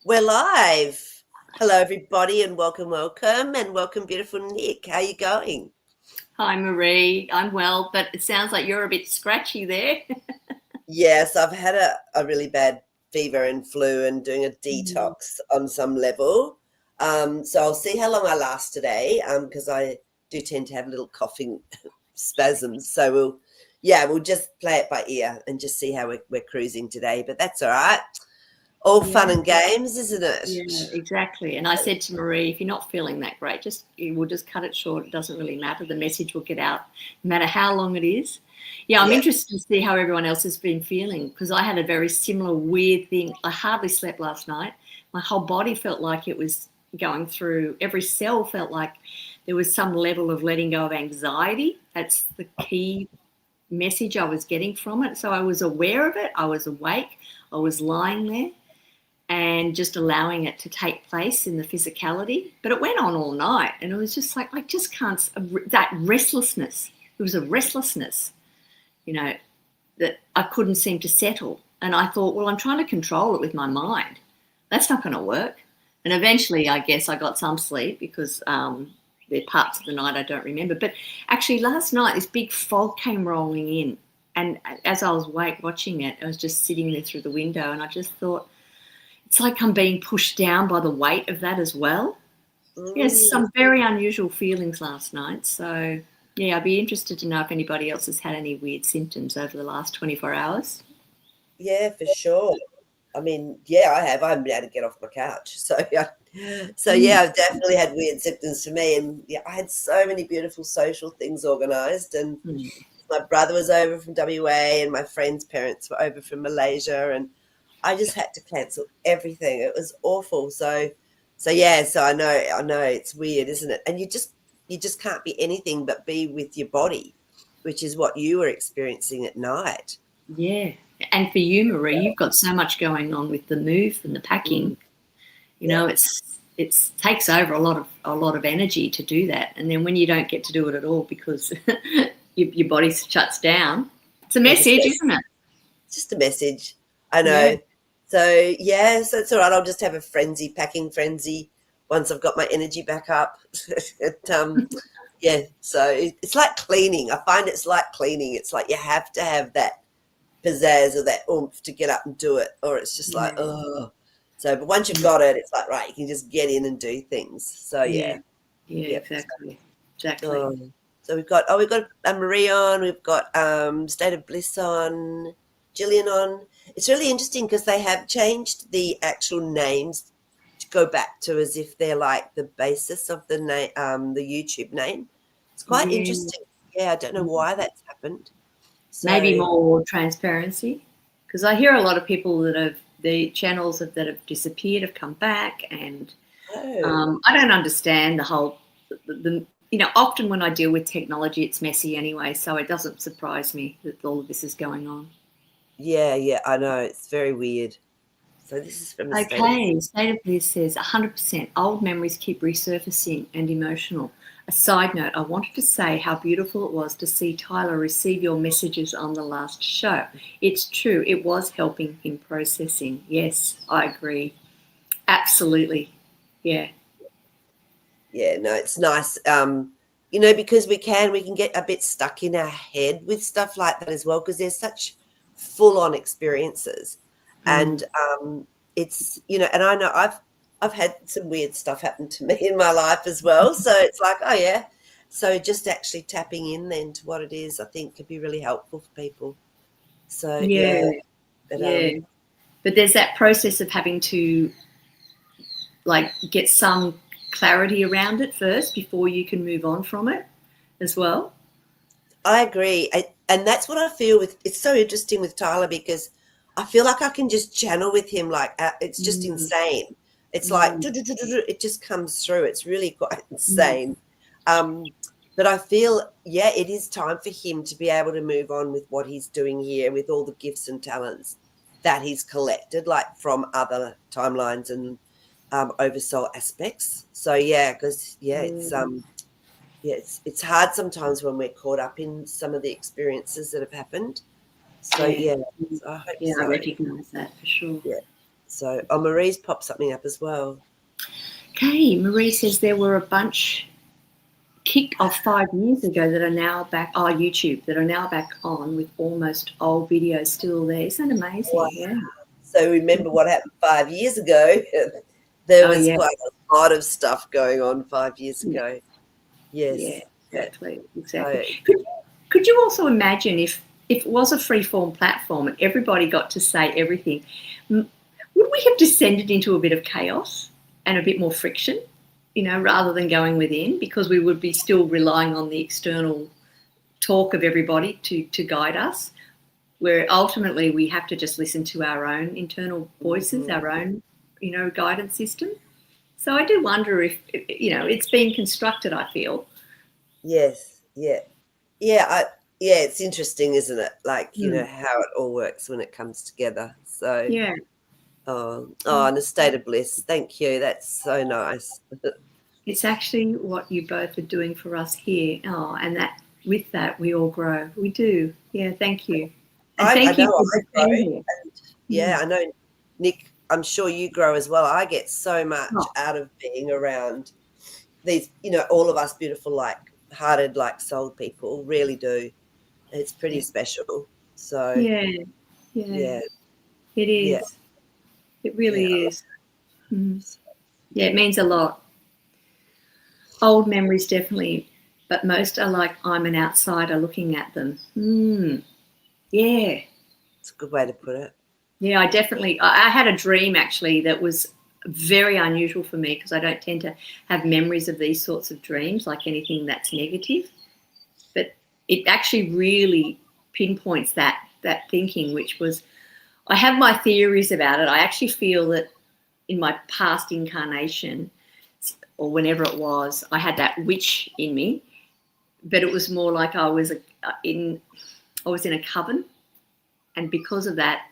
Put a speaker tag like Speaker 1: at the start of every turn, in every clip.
Speaker 1: We're live. Hello, everybody, and welcome, beautiful Nick. How you going?
Speaker 2: Hi, Marie. I'm well, but it sounds like you're a bit scratchy there.
Speaker 1: Yes, I've had a really bad fever and flu and doing a
Speaker 2: Mm.
Speaker 1: detox on some level. So I'll see how long I last today, because I do tend to have little coughing spasms. So we'll just play it by ear and just see how we're cruising today. But that's all right. All fun
Speaker 2: Yeah,
Speaker 1: and games, isn't
Speaker 2: yeah,
Speaker 1: it?
Speaker 2: exactly. And I said to Marie, if you're not feeling that great, we'll just cut it short. It doesn't really matter. The message will get out, no matter how long it is. Yeah, I'm
Speaker 1: Yeah.
Speaker 2: interested to see how everyone else has been feeling because I had a very similar weird thing. I hardly slept last night. My whole body felt like it was going through, every cell felt like there was some level of letting go of anxiety. That's the key message I was getting from it. So I was aware of it. I was awake. I was lying there and just allowing it to take place in the physicality. But it went on all night, and it was just like I just can't. That restlessness. It was a restlessness, you know, that I couldn't seem to settle. And I thought, well, I'm trying to control it with my mind. That's not going to work. And eventually, I guess I got some sleep because there are parts of the night I don't remember. But actually, last night, this big fog came rolling in. And as I was awake watching it, I was just sitting there through the window and I just thought, it's like I'm being pushed down by the weight of that as well. Yes,
Speaker 1: Mm.
Speaker 2: some very unusual feelings last night. So, yeah, I'd be interested to know if anybody else has had any weird symptoms over the last 24 hours.
Speaker 1: Yeah, for sure. I mean, yeah, I have. I haven't been able to get off my couch. So yeah,
Speaker 2: Mm.
Speaker 1: I've definitely had weird symptoms for me. And yeah, I had so many beautiful social things organized. And
Speaker 2: Mm.
Speaker 1: my brother was over from WA, and my friend's parents were over from Malaysia, and I just had to cancel everything. It was awful. So yeah. So I know it's weird, isn't it? And you just can't be anything but be with your body, which is what you were experiencing at night.
Speaker 2: Yeah. And for you, Marie, you've got so much going on with the move and the
Speaker 1: Mm,
Speaker 2: packing. You
Speaker 1: yeah.
Speaker 2: know, it takes over a lot of energy to do that. And then when you don't get to do it at all because your body shuts down, it's a
Speaker 1: It just
Speaker 2: message,
Speaker 1: goes.
Speaker 2: isn't it?
Speaker 1: It's just a message. I
Speaker 2: Yeah.
Speaker 1: know. So yeah, so it's all right. I'll just have a packing frenzy once I've got my energy back up. it, yeah. So it's like cleaning. I find it's like cleaning. It's like you have to have that pizzazz or that oomph to get up and do it, or it's just like
Speaker 2: Yeah.
Speaker 1: oh. So, but once you've got it, it's like right, you can just get in and do things. So
Speaker 2: Yeah.
Speaker 1: yeah,
Speaker 2: Yeah,
Speaker 1: yep.
Speaker 2: exactly. Exactly.
Speaker 1: Oh, so we've got Marie on, we've got State of Bliss on, Gillian on. It's really interesting because they have changed the actual names to go back to as if they're like the basis of the name, the YouTube name. It's quite
Speaker 2: Yeah.
Speaker 1: interesting. Yeah, I don't know why that's happened.
Speaker 2: Maybe
Speaker 1: So,
Speaker 2: more transparency. Because I hear a lot of people the channels that have disappeared have come back, and
Speaker 1: oh,
Speaker 2: I don't understand the whole, often when I deal with technology, it's messy anyway, so it doesn't surprise me that all of this is going on.
Speaker 1: yeah, yeah, I know. It's very weird. So this is from the State of
Speaker 2: Okay, State of Bliss says 100% old memories keep resurfacing and emotional. A side note, I wanted to say how beautiful it was to see Tyler receive your messages on the last show. It's true, it was helping him processing. Yes, I agree. Absolutely. Yeah.
Speaker 1: Yeah, no, it's nice. Because we can get a bit stuck in our head with stuff like that as well, because there's such full-on experiences.
Speaker 2: Mm.
Speaker 1: And and I know I've had some weird stuff happen to me in my life as well. So it's like, oh yeah. So just actually tapping in then to what it is, I think could be really helpful for people. So
Speaker 2: Yeah,
Speaker 1: yeah, but
Speaker 2: yeah. But there's that process of having to like get some clarity around it first before you can move on from it as well.
Speaker 1: I agree. And that's what I feel with it's so interesting with Tyler because I feel like I can just channel with him like it's just
Speaker 2: Mm,
Speaker 1: insane. It's like
Speaker 2: mm,
Speaker 1: it just comes through. It's really quite
Speaker 2: mm,
Speaker 1: insane. Um, but I feel, yeah, it is time for him to be able to move on with what he's doing here with all the gifts and talents that he's collected, like from other timelines and oversoul aspects. So yeah, because
Speaker 2: mm.
Speaker 1: yeah, it's hard sometimes when we're caught up in some of the experiences that have happened. So
Speaker 2: Yeah,
Speaker 1: yeah,
Speaker 2: mm.
Speaker 1: so I hope
Speaker 2: Yeah, I
Speaker 1: so.
Speaker 2: recognise that for sure.
Speaker 1: Yeah. So, Marie's popped something up as well.
Speaker 2: Okay, Marie says there were a bunch kicked off 5 years ago that are now back on YouTube, that are now back on with almost old videos still there. Isn't that amazing?
Speaker 1: Wow.
Speaker 2: Yeah.
Speaker 1: So remember what happened 5 years ago? There was
Speaker 2: yeah.
Speaker 1: quite a lot of stuff going on 5 years ago. Yes.
Speaker 2: Yeah, exactly.
Speaker 1: So,
Speaker 2: Could you also imagine if it was a free-form platform and everybody got to say everything, would we have descended into a bit of chaos and a bit more friction, rather than going within, because we would be still relying on the external talk of everybody to guide us, where ultimately we have to just listen to our own internal voices, our own, guidance system. So I do wonder if, it's being constructed, I feel.
Speaker 1: yes, yeah. Yeah, it's interesting, isn't it? Like, how it all works when it comes together. So,
Speaker 2: Yeah.
Speaker 1: in a state of bliss. Thank you. That's so nice.
Speaker 2: It's actually what you both are doing for us here. Oh, and that with that we all grow. We do. Yeah, thank you. And thank you for being here.
Speaker 1: Yeah, I know, Nick, I'm sure you grow as well. I get so much
Speaker 2: Oh.
Speaker 1: out of being around these, all of us beautiful, hearted, soul people really do. It's pretty special. So,
Speaker 2: Yeah.
Speaker 1: yeah,
Speaker 2: It is. It really is. Yeah, it means a lot. Old memories, definitely, but most are like I'm an outsider looking at them. Yeah.
Speaker 1: it's a good way to put it.
Speaker 2: Yeah, I had a dream actually that was very unusual for me, because I don't tend to have memories of these sorts of dreams, like anything that's negative. But it actually really pinpoints that thinking, which was, I have my theories about it. I actually feel that in my past incarnation, or whenever it was, I had that witch in me, but it was more like I was in a coven, and because of that,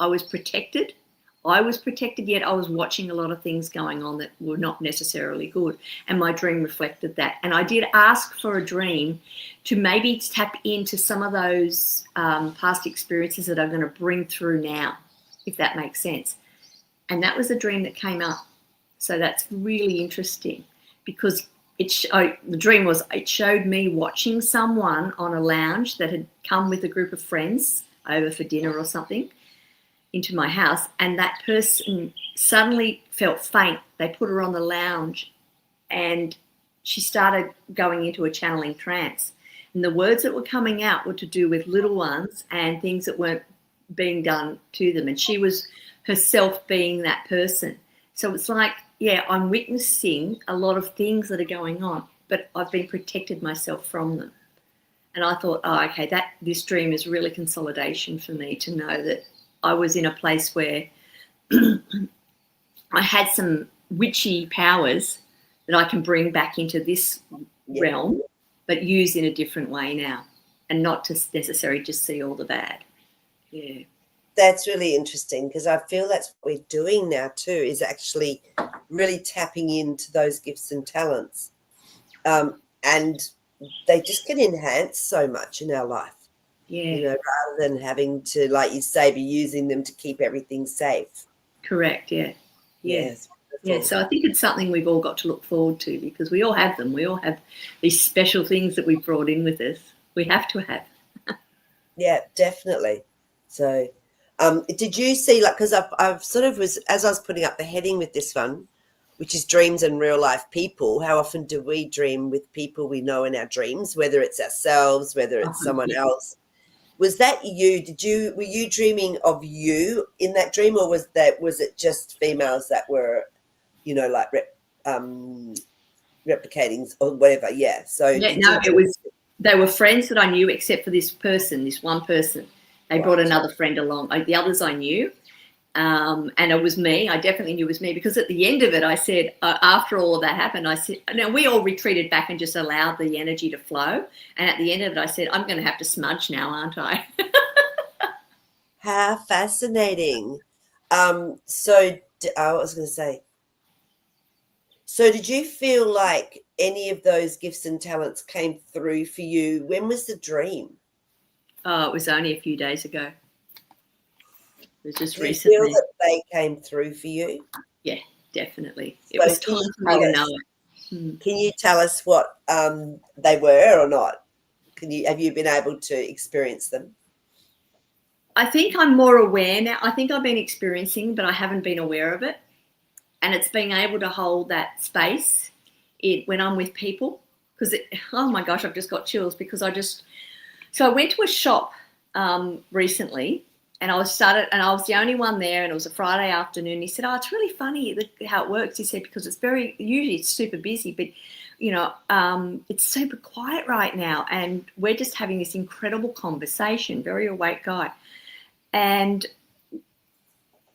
Speaker 2: I was protected. Yet I was watching a lot of things going on that were not necessarily good. And my dream reflected that. And I did ask for a dream to maybe tap into some of those past experiences that I'm going to bring through now, if that makes sense. And that was a dream that came up. So that's really interesting, because the dream was, it showed me watching someone on a lounge that had come with a group of friends over for dinner or something into my house, and that person suddenly felt faint. They put her on the lounge and she started going into a channeling trance. And the words that were coming out were to do with little ones and things that weren't being done to them. And she was herself being that person. So it's like, yeah, I'm witnessing a lot of things that are going on, but I've been protected myself from them. And I thought, okay, this dream is really consolidation for me, to know that I was in a place where I had some witchy powers that I can bring back into this realm, but use in a different way now, and not to necessarily just see all the bad. Yeah.
Speaker 1: That's really interesting, because I feel that's what we're doing now too, is actually really tapping into those gifts and talents. And they just get enhanced so much in our life.
Speaker 2: Yeah.
Speaker 1: Rather than having to, like you say, be using them to keep everything safe.
Speaker 2: Correct, yeah.
Speaker 1: Yes.
Speaker 2: Yeah, so I think it's something we've all got to look forward to, because we all have them. We all have these special things that we've brought in with us. We have to have.
Speaker 1: Yeah, definitely. So did you see, because I've sort of was, as I was putting up the heading with this one, which is dreams and real life people, how often do we dream with people we know in our dreams, whether it's ourselves, whether it's someone else? Was that you? Were you dreaming of you in that dream, or was it just females that were, replicating or whatever? Yeah. So
Speaker 2: they were friends that I knew, except for this one person. They brought another friend along. The others I knew, and it was me. I definitely knew it was me, because at the end of it, I said, after all of that happened, I said, now we all retreated back and just allowed the energy to flow. And at the end of it, I said, I'm going to have to smudge now, aren't I?
Speaker 1: How fascinating. So I was going to say, so did you feel like any of those gifts and talents came through for you? When was the dream?
Speaker 2: Oh, it was only a few days ago. It was just
Speaker 1: Do you feel
Speaker 2: recently.
Speaker 1: that they came through for you?
Speaker 2: Yeah, definitely. It
Speaker 1: So
Speaker 2: was time for me to know it.
Speaker 1: can you tell us what they were or not? Have you been able to experience them?
Speaker 2: I think I'm more aware now. I think I've been experiencing, but I haven't been aware of it. And it's being able to hold that space when I'm with people. Because, oh my gosh, I've just got chills because so I went to a shop recently and I was the only one there, and it was a Friday afternoon. He said, "Oh, it's really funny how it works." He said, "Because usually it's super busy, but it's super quiet right now, and we're just having this incredible conversation." Very awake guy, and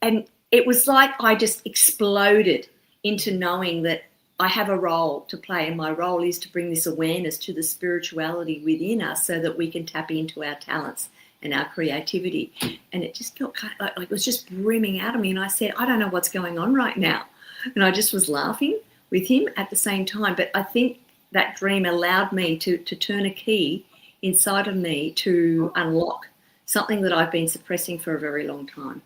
Speaker 2: it was like I just exploded into knowing that I have a role to play, and my role is to bring this awareness to the spirituality within us so that we can tap into our talents and our creativity. And it just felt kind of like it was just brimming out of me. And I said, "I don't know what's going on right now." And I just was laughing with him at the same time. But I think that dream allowed me to turn a key inside of me to unlock something that I've been suppressing for a very long time.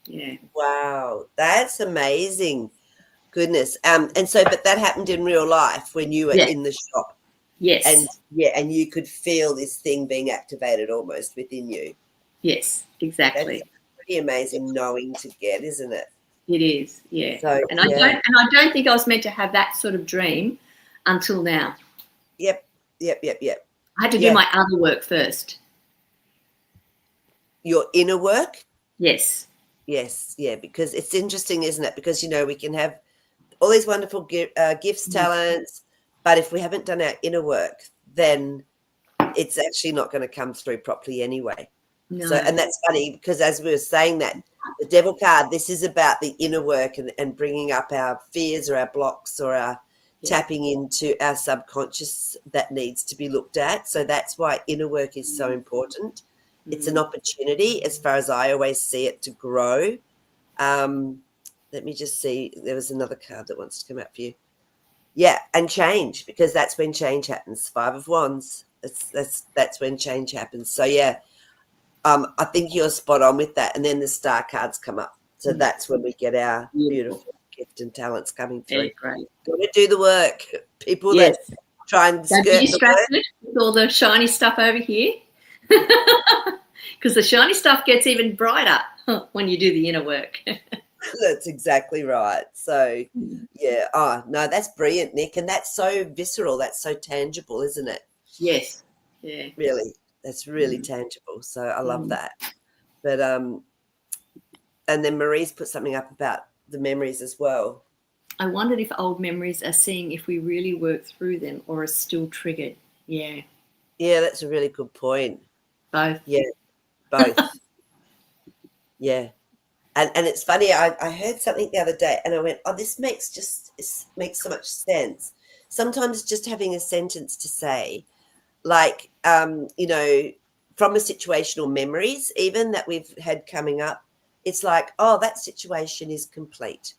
Speaker 2: Yeah.
Speaker 1: Wow, that's amazing. Goodness. But that happened in real life when you were
Speaker 2: Yeah.
Speaker 1: in the shop.
Speaker 2: Yes.
Speaker 1: And you could feel this thing being activated almost within you.
Speaker 2: Yes, exactly.
Speaker 1: That's pretty amazing knowing to get, isn't it?
Speaker 2: It is, yeah.
Speaker 1: So
Speaker 2: and I don't think I was meant to have that sort of dream until now.
Speaker 1: Yep.
Speaker 2: I had to do my other work first.
Speaker 1: Your inner work?
Speaker 2: Yes.
Speaker 1: Yes, yeah, because it's interesting, isn't it? Because, we can have all these wonderful gifts, talents, but if we haven't done our inner work, then it's actually not going to come through properly anyway.
Speaker 2: No.
Speaker 1: So, and that's funny because as we were saying that, the devil card, this is about the inner work and bringing up our fears or our blocks or our tapping into our subconscious that needs to be looked at. So that's why inner work is so important. It's an opportunity, as far as I always see it, to grow. Let me just see. There was another card that wants to come out for you. Yeah, and change, because that's when change happens. 5 of Wands. That's when change happens. So yeah, I think you're spot on with that. And then the star cards come up. So that's when we get our beautiful gift and talents coming through.
Speaker 2: Yeah, great.
Speaker 1: Got to do the work. People that try and skirt
Speaker 2: Don't be distracted with all the shiny stuff over here. Because the shiny stuff gets even brighter when you do the inner work.
Speaker 1: That's exactly right. So, yeah. Oh, no, that's brilliant, Nick. And that's so visceral. That's so tangible, isn't it?
Speaker 2: Yes. Yeah.
Speaker 1: Really. That's really tangible. So I love that. But, and then Marie's put something up about the memories as well.
Speaker 2: I wondered if old memories are seeing if we really work through them or are still triggered. Yeah.
Speaker 1: Yeah, that's a really good point.
Speaker 2: Both.
Speaker 1: Yeah, both. Yeah. And it's funny, I heard something the other day and I went, oh, this makes so much sense. Sometimes just having a sentence to say, like, from a situational memories even that we've had coming up, it's like, oh, that situation is complete.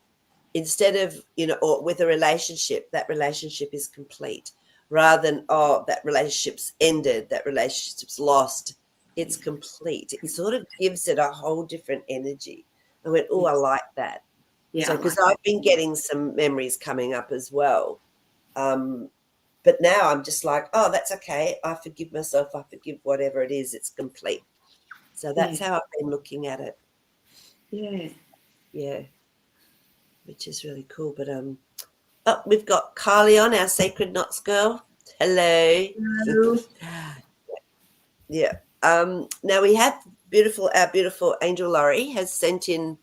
Speaker 1: Instead of, or with a relationship, that relationship is complete. Rather than, oh, that relationship's ended, that relationship's lost. It's complete. It sort of gives it a whole different energy. I went, oh, I like that.
Speaker 2: Yeah.
Speaker 1: So, because I've been getting some memories coming up as well. But now I'm just like, oh, that's okay. I forgive myself. I forgive whatever it is. It's complete. So that's how I've been looking at it.
Speaker 2: Yeah.
Speaker 1: Yeah. Which is really cool. But we've got Kylie on, our Sacred Knots girl. Hello.
Speaker 2: Hello.
Speaker 1: Yeah. Now we have our beautiful Angel Laurie has sent in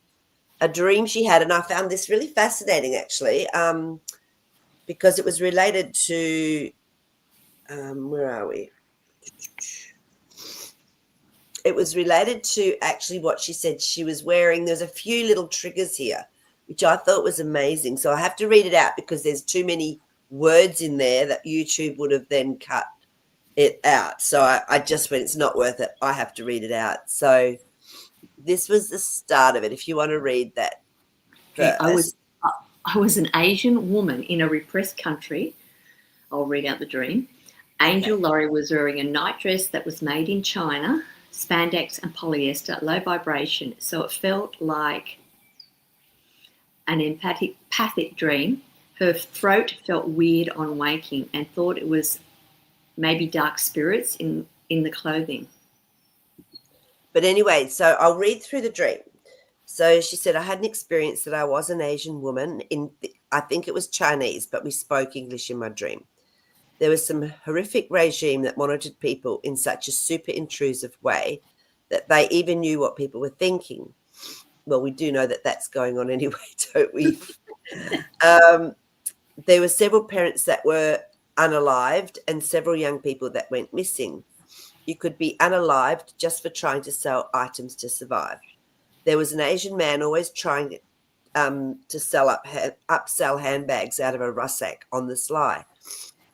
Speaker 1: a dream she had, and I found this really fascinating actually, because it was related to where are we? It was related to actually what she said she was wearing. There's a few little triggers here, which I thought was amazing. So I have to read it out because there's too many words in there that YouTube would have then cut it out. So I just went, it's not worth it. I have to read it out. So this was the start of it. If you want to read that first.
Speaker 2: I was an Asian woman in a repressed country. I'll read out the dream. Angel Laurie was wearing a night dress that was made in China, spandex and polyester, low vibration. So it felt like an empathic dream. Her throat felt weird on waking and thought it was maybe dark spirits in the clothing.
Speaker 1: But anyway, so I'll read through the dream. So she said, I had an experience that I was an Asian woman I think it was Chinese, but we spoke English in my dream. There was some horrific regime that monitored people in such a super intrusive way that they even knew what people were thinking. Well, we do know that that's going on anyway, don't we? There were several parents that were unalived and several young people that went missing. You could be unalived just for trying to sell items to survive. There was an Asian man always trying to upsell handbags out of a rucksack on the sly.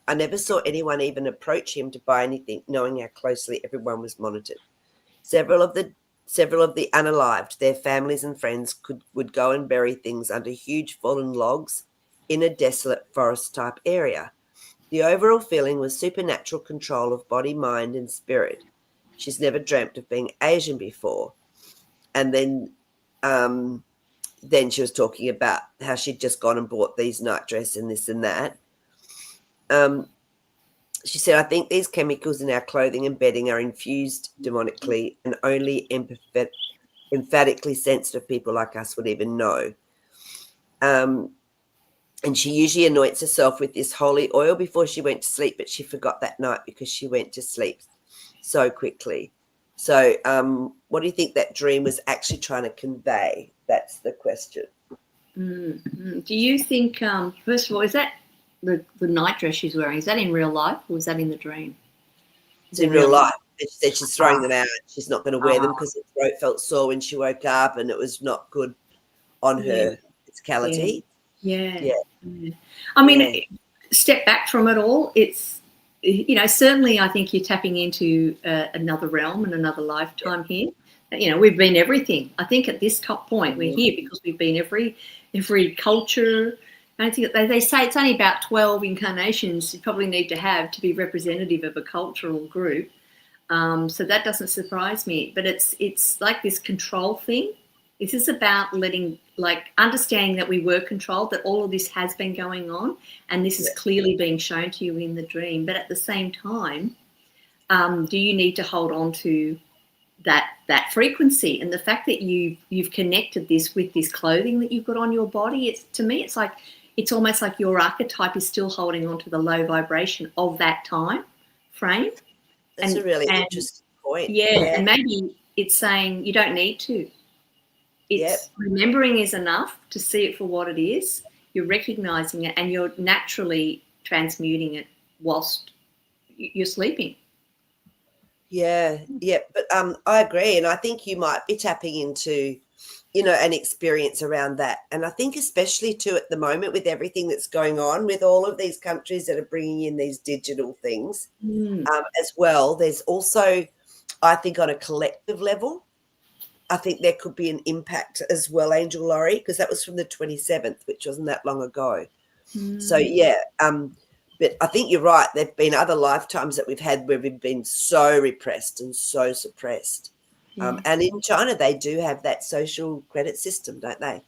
Speaker 1: I never saw anyone even approach him to buy anything, knowing how closely everyone was monitored. Several of the unalived, their families and friends would go and bury things under huge fallen logs in a desolate forest-type area. The overall feeling was supernatural control of body, mind, and spirit. She's never dreamt of being Asian before. And then she was talking about how she'd just gone and bought these nightdress and this and that. She said, I think these chemicals in our clothing and bedding are infused demonically and only emphatically sensitive people like us would even know. And she usually anoints herself with this holy oil before she went to sleep, but she forgot that night because she went to sleep so quickly. So what do you think that dream was actually trying to convey? That's the question.
Speaker 2: Mm-hmm. Do you think, first of all, is that the nightdress she's wearing, is that in real life or is that in the dream?
Speaker 1: It's in real life. She said she's throwing them out. She's not going to wear them because her throat felt sore when she woke up and it was not good on her physicality.
Speaker 2: Yeah. I mean, step back from it all. It's, certainly I think you're tapping into another realm and another lifetime here. We've been everything. I think at this top point we're here because we've been every culture. I think they say it's only about 12 incarnations you probably need to have to be representative of a cultural group. So that doesn't surprise me. But it's like this control thing. This is about understanding that we were controlled, that all of this has been going on, and this is clearly being shown to you in the dream. But at the same time, do you need to hold on to that frequency? And the fact that you've connected this with this clothing that you've got on your body, to me, it's almost like your archetype is still holding on to the low vibration of that time frame.
Speaker 1: That's a really interesting point.
Speaker 2: Yeah, and maybe it's saying you don't need to. It's remembering is enough to see it for what it is. You're recognizing it and you're naturally transmuting it whilst you're sleeping.
Speaker 1: Yeah, but I agree, and I think you might be tapping into, an experience around that. And I think especially too at the moment with everything that's going on with all of these countries that are bringing in these digital things as well. There's also, I think, on a collective level, I think there could be an impact as well, Angel Laurie, because that was from the 27th, which wasn't that long ago. So, but I think you're right. There have been other lifetimes that we've had where we've been so repressed and so suppressed. And in China, they do have that social credit system, don't they?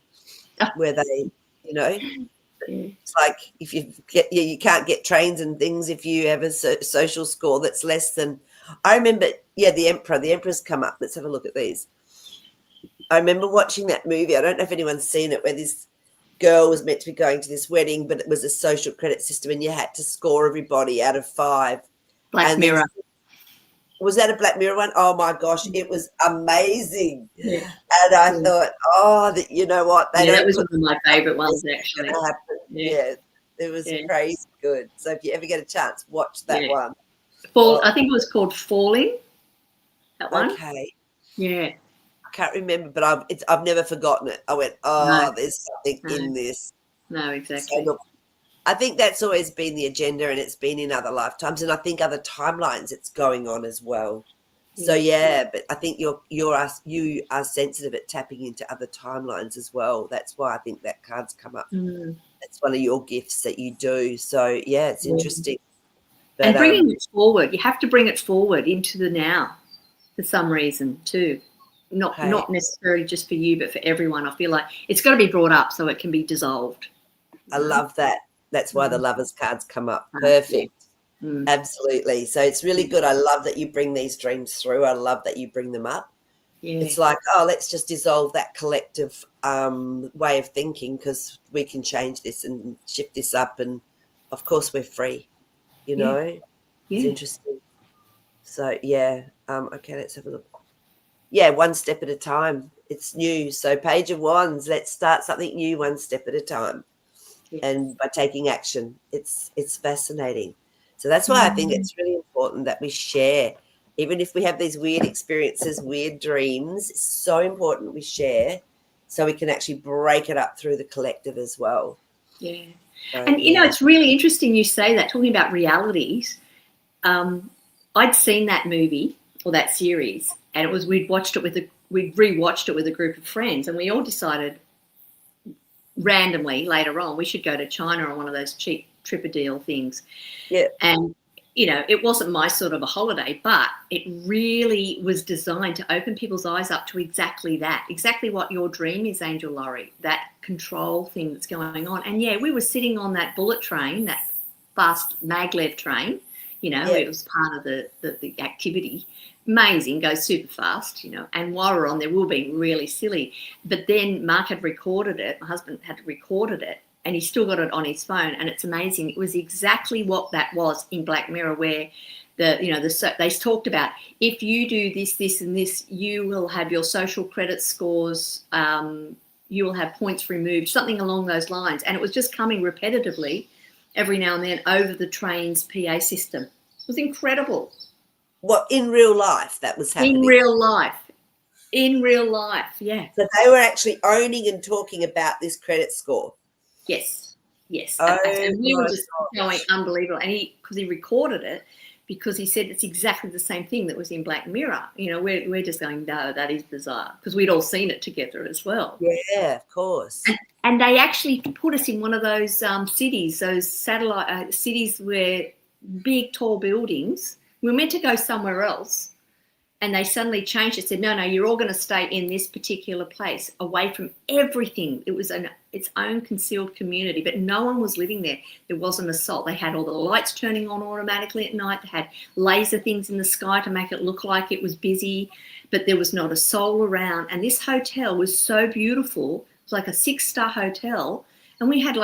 Speaker 1: Where they, it's like if you can't get trains and things if you have a social score that's less than. I remember, the Emperor's come up. Let's have a look at these. I remember watching that movie. I don't know if anyone's seen it, where this girl was meant to be going to this wedding, but it was a social credit system and you had to score everybody out of 5.
Speaker 2: Black Mirror.
Speaker 1: Was that a Black Mirror one? Oh my gosh, it was amazing. Yeah. And I thought, you know what?
Speaker 2: That was one of my favourite ones, actually.
Speaker 1: Yeah, it was crazy good. So if you ever get a chance, watch that one.
Speaker 2: I think it was called Falling, that one.
Speaker 1: Okay.
Speaker 2: Yeah.
Speaker 1: I can't remember, but I've never forgotten it. I went, there's something in this.
Speaker 2: No, exactly.
Speaker 1: So look, I think that's always been the agenda, and it's been in other lifetimes, and I think other timelines it's going on as well. So but I think you are sensitive at tapping into other timelines as well. That's why I think that card's come up. That's one of your gifts that you do. So it's interesting.
Speaker 2: But, and bringing it forward, you have to bring it forward into the now. for some reason too. Not
Speaker 1: Okay.
Speaker 2: not necessarily just for you, but for everyone. I feel like it's got to be brought up so it can be dissolved.
Speaker 1: I love that. That's why the lovers cards come up.
Speaker 2: Yeah.
Speaker 1: Perfect.
Speaker 2: Mm.
Speaker 1: Absolutely. So it's really good. I love that you bring these dreams through. I love that you bring them up.
Speaker 2: Yeah.
Speaker 1: It's like, oh, let's just dissolve that collective way of thinking, because we can change this and shift this up. And of course, we're free, you
Speaker 2: Yeah.
Speaker 1: know? It's
Speaker 2: Yeah.
Speaker 1: interesting. So, yeah. Okay, let's have a look. Yeah, one step at a time. It's new. So, Page of Wands, let's start something new one step at a time.
Speaker 2: Yes.
Speaker 1: And by taking action, it's fascinating. So that's why I think it's really important that we share, even if we have these weird experiences, weird dreams. It's so important we share, so we can actually break it up through the collective as well.
Speaker 2: Yeah.
Speaker 1: So,
Speaker 2: And you know, it's really interesting you say that, talking about realities. I'd seen that movie or that series, and we'd rewatched it with a group of friends, and we all decided randomly later on we should go to China on one of those cheap Tripadeel things.
Speaker 1: yeah,
Speaker 2: And you know, it wasn't my sort of a holiday, but it really was designed to open people's eyes up to exactly that, exactly what your dream is, Angel Laurie, that control thing that's going on. And yeah, we were sitting on that bullet train, that fast maglev train, you know,
Speaker 1: yeah.
Speaker 2: it was part of the activity. Amazing, goes super fast, you know. And while we're on there, we were being really silly. But then Mark had recorded it, my husband had recorded it, and he still got it on his phone, and it's amazing. It was exactly what that was in Black Mirror, where they talked about, if you do this, this, and this, you will have your social credit scores, you will have points removed, something along those lines. And it was just coming repetitively every now and then over the train's PA system. It was incredible.
Speaker 1: What, in real life that was happening?
Speaker 2: In real life, yeah.
Speaker 1: So they were actually owning and talking about this credit score.
Speaker 2: Yes.
Speaker 1: Oh,
Speaker 2: And we were just
Speaker 1: gosh.
Speaker 2: going unbelievable. And because he recorded it, because he said it's exactly the same thing that was in Black Mirror. You know, we're just going, no, that is bizarre, because we'd all seen it together as well.
Speaker 1: Yeah, of course.
Speaker 2: And they actually put us in one of those cities, those satellite cities where big, tall buildings. We were meant to go somewhere else. And they suddenly changed it, said, no, you're all going to stay in this particular place, away from everything. It was its own concealed community, but no one was living there. There wasn't assault. They had all the lights turning on automatically at night. They had laser things in the sky to make it look like it was busy, but there was not a soul around. And this hotel was so beautiful. It was like a 6-star hotel. And we had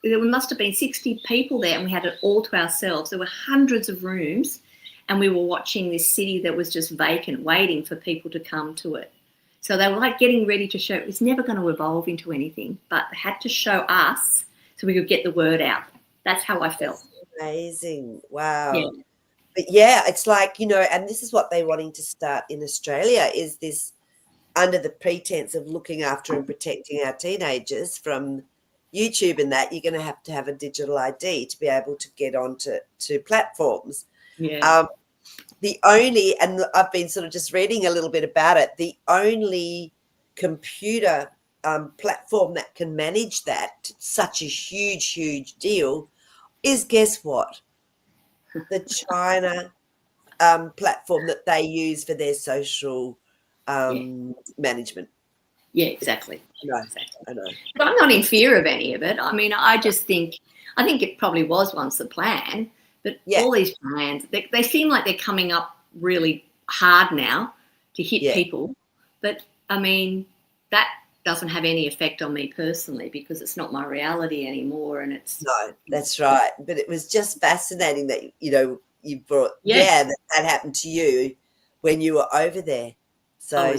Speaker 2: there must have been 60 people there, and we had it all to ourselves. There were hundreds of rooms. And we were watching this city that was just vacant, waiting for people to come to it. So they were like getting ready to show, it was never going to evolve into anything, but they had to show us so we could get the word out. That's how I felt.
Speaker 1: Amazing. Wow.
Speaker 2: Yeah.
Speaker 1: But yeah, it's like, you know, and this is what they're wanting to start in Australia, is this, under the pretense of looking after and protecting our teenagers from YouTube and that, you're going to have a digital ID to be able to get onto platforms.
Speaker 2: Yeah.
Speaker 1: And I've been sort of just reading a little bit about it, the only computer platform that can manage that, such a huge deal, is, guess what? The China platform that they use for their social management.
Speaker 2: Yeah, exactly.
Speaker 1: I know.
Speaker 2: But I'm not in fear of any of it. I mean, I think it probably was once the plan. But all these plans, they seem like they're coming up really hard now to hit people. But, I mean, that doesn't have any effect on me personally, because it's not my reality anymore. And it's...
Speaker 1: No, that's right. But it was just fascinating that, you know, you brought, that happened to you when you were over there. So...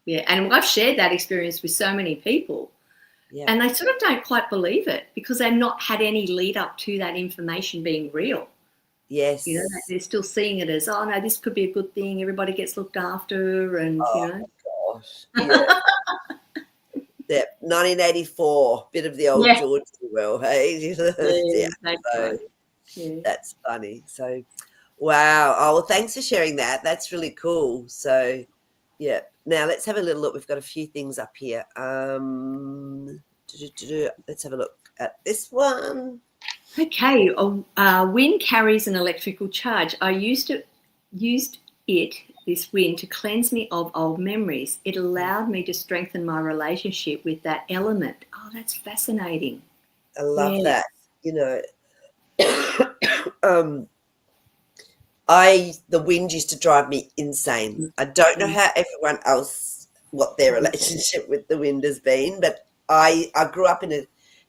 Speaker 2: and I've shared that experience with so many people. Yeah. And they sort of don't quite believe it, because they've not had any lead up to that information being real.
Speaker 1: Yes.
Speaker 2: You know, they're still seeing it as, oh, no, this could be a good thing. Everybody gets looked after and, you know.
Speaker 1: Gosh. Yeah. 1984, bit of the old George Orwell, hey? That's funny. So, wow. Oh, well, thanks for sharing that. That's really cool. So, yeah. Now let's have a little look. We've got a few things up here. Let's have a look at this one.
Speaker 2: Okay. Wind carries an electrical charge. I used it this wind to cleanse me of old memories. It allowed me to strengthen my relationship with that element. Oh, that's fascinating.
Speaker 1: I love
Speaker 2: Yeah.
Speaker 1: that. You know, the wind used to drive me insane. I don't know how everyone else, what their relationship with the wind has been, but I grew up in a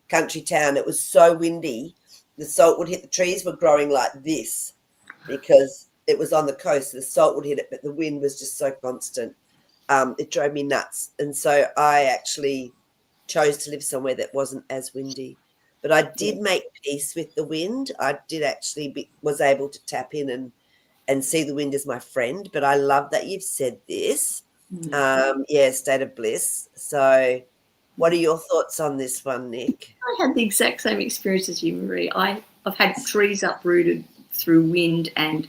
Speaker 1: country town. It was so windy, the salt would hit the trees were growing like this because it was on the coast. The salt would hit it, but the wind was just so constant. It drove me nuts, and so I actually chose to live somewhere that wasn't as windy. But I did make peace with the wind. I did actually was able to tap in and see the wind as my friend. But I love that you've said this. Yeah, state of bliss. So what are your thoughts on this one, Nick?
Speaker 2: I had the exact same experience as you, Marie. I've had trees uprooted through wind and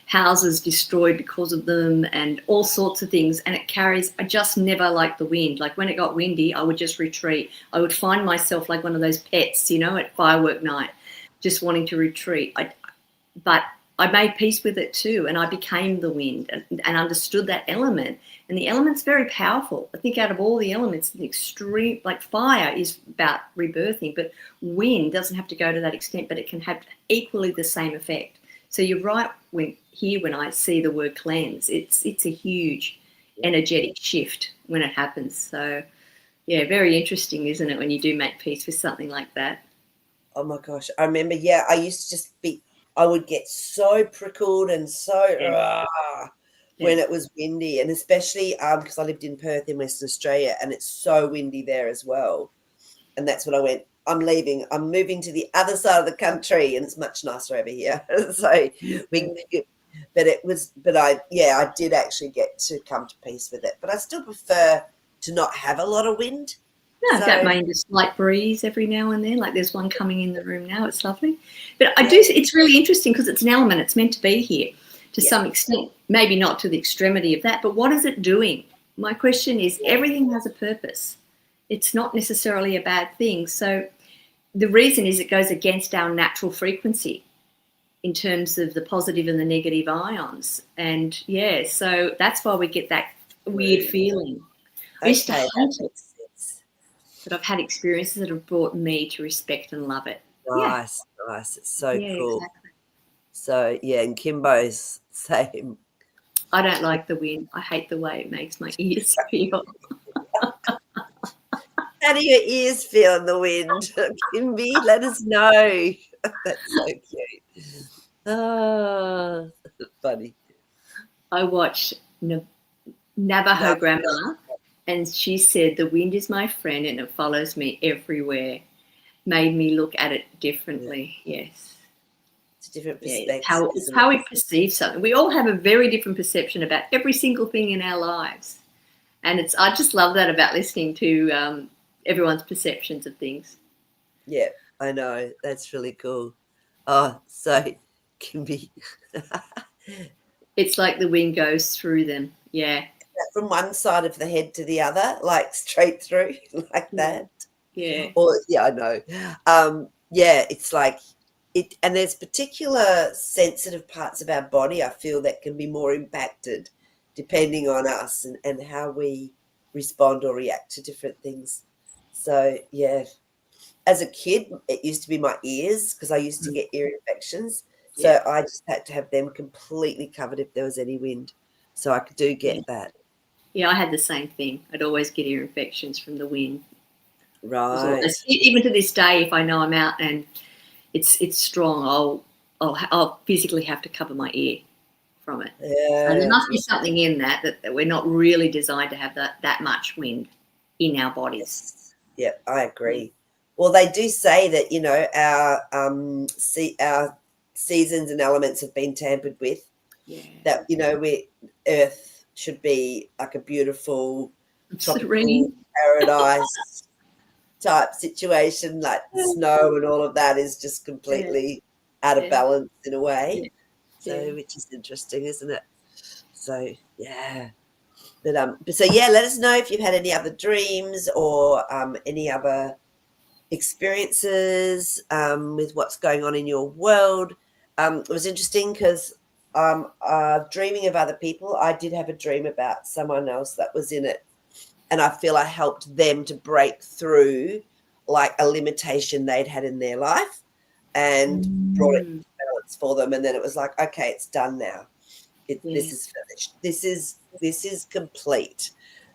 Speaker 2: houses destroyed because of them and all sorts of things. And it carries, I just never liked the wind. Like when it got windy, I would just retreat. I would find myself like one of those pets, you know, at firework night, just wanting to retreat. But I made peace with it too. And I became the wind and understood that element. And the element's very powerful. I think out of all the elements, the extreme, like fire is about rebirthing, but wind doesn't have to go to that extent, but it can have equally the same effect. So you're right when I see the word cleanse, it's a huge energetic shift when it happens. So yeah, very interesting, isn't it, when you do make peace with something like that?
Speaker 1: Oh my gosh. I remember, I used to I would get so prickled and so when it was windy, and especially because I lived in Perth in Western Australia and it's so windy there as well. And that's when I went, I'm leaving. I'm moving to the other side of the country, and it's much nicer over here. So I did actually get to come to peace with it. But I still prefer to not have a lot of wind.
Speaker 2: No, I don't mind a slight breeze every now and then. Like there's one coming in the room now. It's lovely. But it's really interesting because it's an element. It's meant to be here to some extent. Maybe not to the extremity of that, but what is it doing? My question is, everything has a purpose. It's not necessarily a bad thing. So the reason is it goes against our natural frequency in terms of the positive and the negative ions. And so that's why we get that weird feeling. I used to hate it, but I've had experiences that have brought me to respect and love it.
Speaker 1: Nice. It's so cool. Exactly. So and Kimbo's same.
Speaker 2: I don't like the wind. I hate the way it makes my ears feel.
Speaker 1: How do your ears feel in the wind, Kimby? Let us know. That's so cute. Oh, funny.
Speaker 2: I watched Navajo Grandma, and she said, the wind is my friend and it follows me everywhere. Made me look at it differently. Yes.
Speaker 1: It's a different perspective.
Speaker 2: It's how we perceive something. We all have a very different perception about every single thing in our lives. And I just love that about listening to everyone's perceptions of things.
Speaker 1: Yeah, I know. That's really cool. Oh, so Kimby.
Speaker 2: It's like the wind goes through them. Yeah.
Speaker 1: From one side of the head to the other, like straight through, like that.
Speaker 2: Yeah.
Speaker 1: Or I know. It's like it, and there's particular sensitive parts of our body I feel that can be more impacted depending on us and how we respond or react to different things. So as a kid, it used to be my ears because I used to get ear infections. So I just had to have them completely covered if there was any wind. So I do get that.
Speaker 2: Yeah, I had the same thing. I'd always get ear infections from the wind.
Speaker 1: Right.
Speaker 2: Even to this day, if I know I'm out and it's strong, I'll physically have to cover my ear from it.
Speaker 1: Yeah.
Speaker 2: And there must be something in that we're not really designed to have that much wind in our bodies.
Speaker 1: Yeah, I agree. Well, they do say that our seasons and elements have been tampered with.
Speaker 2: Yeah.
Speaker 1: That Earth should be like a beautiful
Speaker 2: serene
Speaker 1: paradise type situation, like snow and all of that is just completely out of balance in a way. So which is interesting, isn't it? So but let us know if you've had any other dreams or any other experiences with what's going on in your world. It was interesting because Dreaming of other people. I did have a dream about someone else that was in it, and I feel I helped them to break through like a limitation they'd had in their life and brought it
Speaker 2: Mm.
Speaker 1: into balance for them. And then it was like, okay, it's done now. This
Speaker 2: Yeah.
Speaker 1: is finished. This is complete.